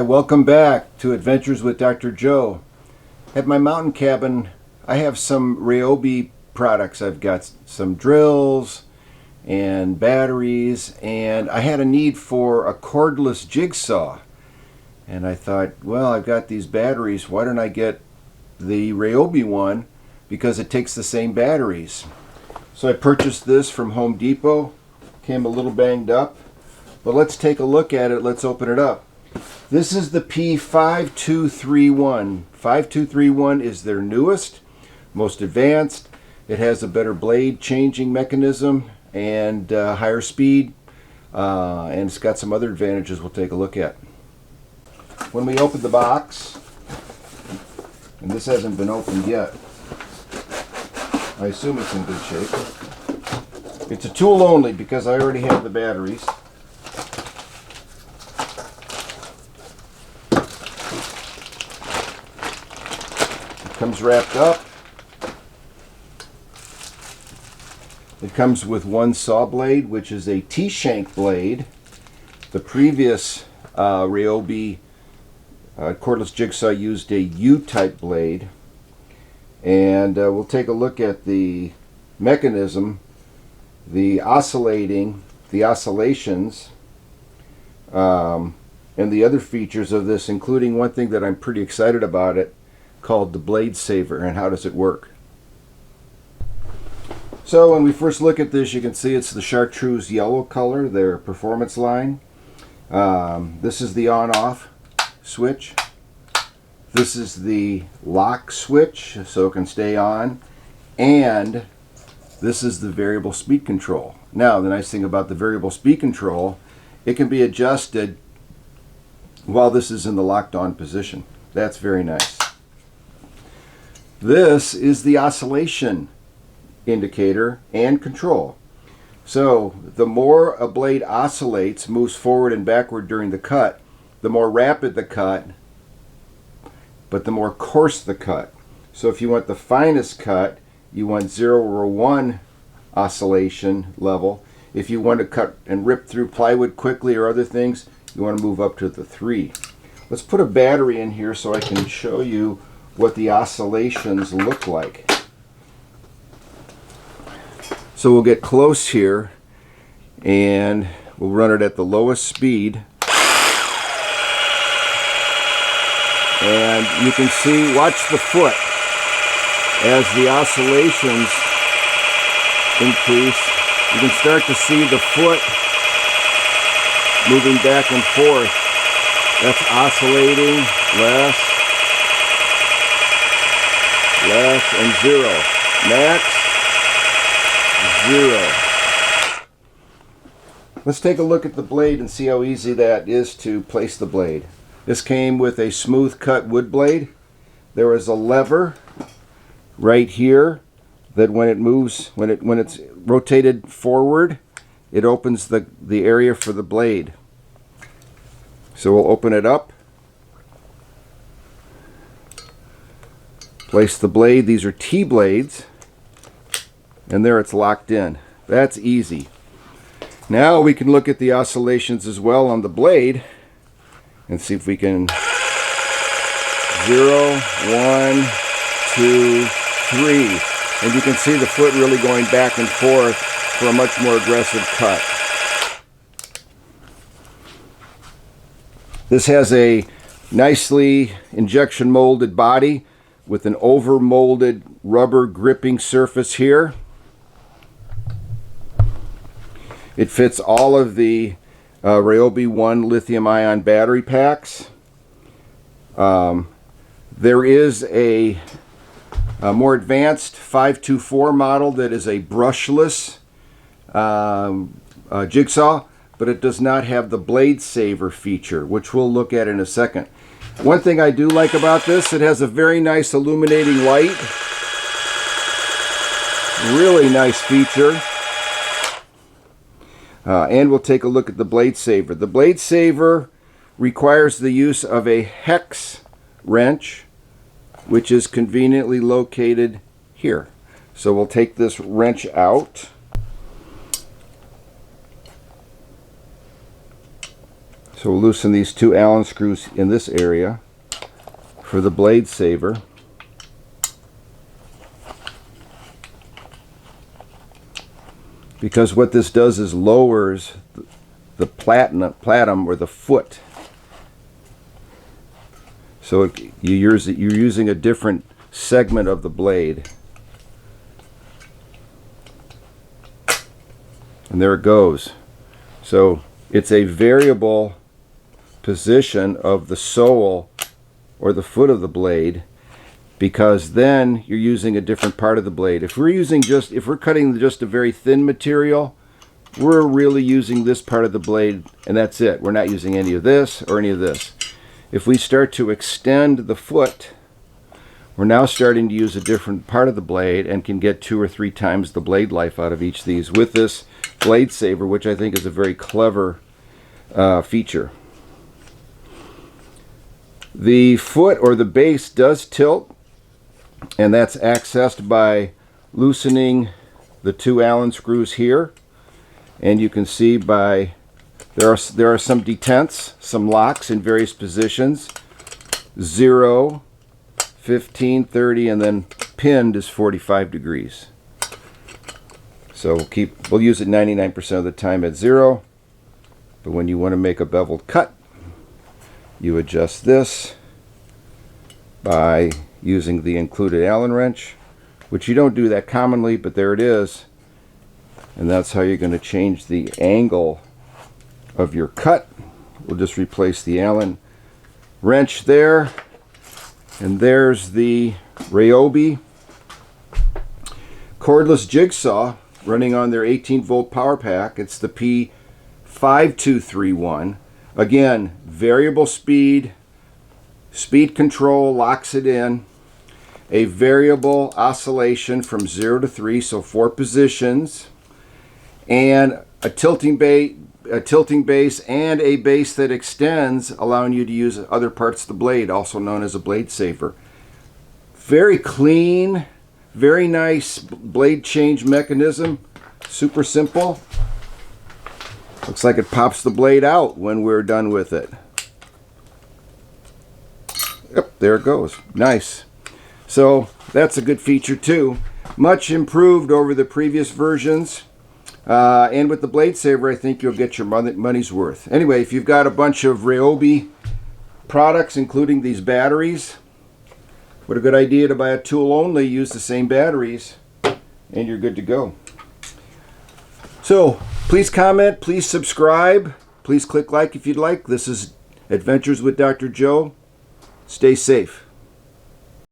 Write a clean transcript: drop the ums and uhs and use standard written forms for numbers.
Hi, welcome back to Adventures with Dr. Joe. At my mountain cabin, I have some Ryobi products. I've got some drills and batteries, and I had a need for a cordless jigsaw. And I thought, well, I've got these batteries, why don't I get the Ryobi one, because it takes the same batteries. So I purchased this from Home Depot. Came a little banged up, but let's take a look at it. Let's open it up. This is the P5231. 5231 is their newest, most advanced. It has a better blade changing mechanism and higher speed, and it's got some other advantages we'll take a look at. When we open the box, and this hasn't been opened yet, I assume it's in good shape. It's a tool only because I already have the batteries. Comes wrapped up. It comes with one saw blade, which is a T-shank blade. The previous Ryobi cordless jigsaw used a U-type blade. And we'll take a look at the mechanism, the oscillations, and the other features of this, including one thing that I'm pretty excited about it, called the blade saver, and how does it work. So when we first look at this, you can see it's the chartreuse yellow color, their performance line. This is the on-off switch. This is the lock switch, so it can stay on, and this is the variable speed control. Now, the nice thing about the variable speed control, it can be adjusted while this is in the locked on position. That's very nice. This is the oscillation indicator and control. So the more a blade oscillates, moves forward and backward during the cut, the more rapid the cut, but the more coarse the cut. So if you want the finest cut, you want 0 or 1 oscillation level. If you want to cut and rip through plywood quickly or other things, you want to move up to the 3. Let's put a battery in here so I can show you what the oscillations look like. So we'll get close here and we'll run it at the lowest speed. And you can see, watch the foot as the oscillations increase. You can start to see the foot moving back and forth. That's oscillating, less, and 0. Max, 0. Let's take a look at the blade and see how easy that is to place the blade. This came with a smooth cut wood blade. There is a lever right here that when it moves, when it's rotated forward, it opens the area for the blade. So we'll open it up. Place the blade. These are T-blades, and there it's locked in. That's easy. Now we can look at the oscillations as well on the blade and see if we can 0, 1, 2, 3. And you can see the foot really going back and forth for a much more aggressive cut. This has a nicely injection molded body with an over molded rubber gripping surface here. It fits all of the Ryobi 1 lithium ion battery packs. There is a more advanced 524 model that is a brushless jigsaw, but it does not have the blade saver feature, which we'll look at in a second. One thing I do like about this, it has a very nice illuminating light. Really nice feature. And we'll take a look at the blade saver. The blade saver requires the use of a hex wrench, which is conveniently located here. So we'll take this wrench out. So we'll loosen these 2 Allen screws in this area for the blade saver. Because what this does is lowers the platum or the foot. So you're using a different segment of the blade. And there it goes. So it's a variable position of the sole or the foot of the blade, because then you're using a different part of the blade. If we're cutting just a very thin material, we're really using this part of the blade, and that's it. We're not using any of this or any of this. If we start to extend the foot, we're now starting to use a different part of the blade and can get 2 or 3 times the blade life out of each of these with this blade saver, which I think is a very clever feature. The foot or the base does tilt, and that's accessed by loosening the 2 Allen screws here. And you can see there are some detents, some locks in various positions. 0, 15, 30, and then pinned is 45 degrees. So we'll use it 99% of the time at 0. But when you want to make a beveled cut, you adjust this by using the included Allen wrench, which you don't do that commonly, but there it is. And that's how you're going to change the angle of your cut. We'll just replace the Allen wrench there. And there's the Ryobi Cordless Jigsaw running on their 18-volt power pack. It's the P5231. Again, variable speed, speed control locks it in. A variable oscillation from 0 to 3, so 4 positions. And a tilting base and a base that extends, allowing you to use other parts of the blade, also known as a blade saver. Very clean, very nice blade change mechanism. Super simple. Looks like it pops the blade out when we're done with it. Yep, there it goes. Nice. So that's a good feature too. Much improved over the previous versions. And with the blade saver, I think you'll get your money's worth. Anyway, if you've got a bunch of Ryobi products, including these batteries, what a good idea to buy a tool only, use the same batteries, and you're good to go. So please comment, please subscribe, please click like if you'd like. This is Adventures with Dr. Joe. Stay safe.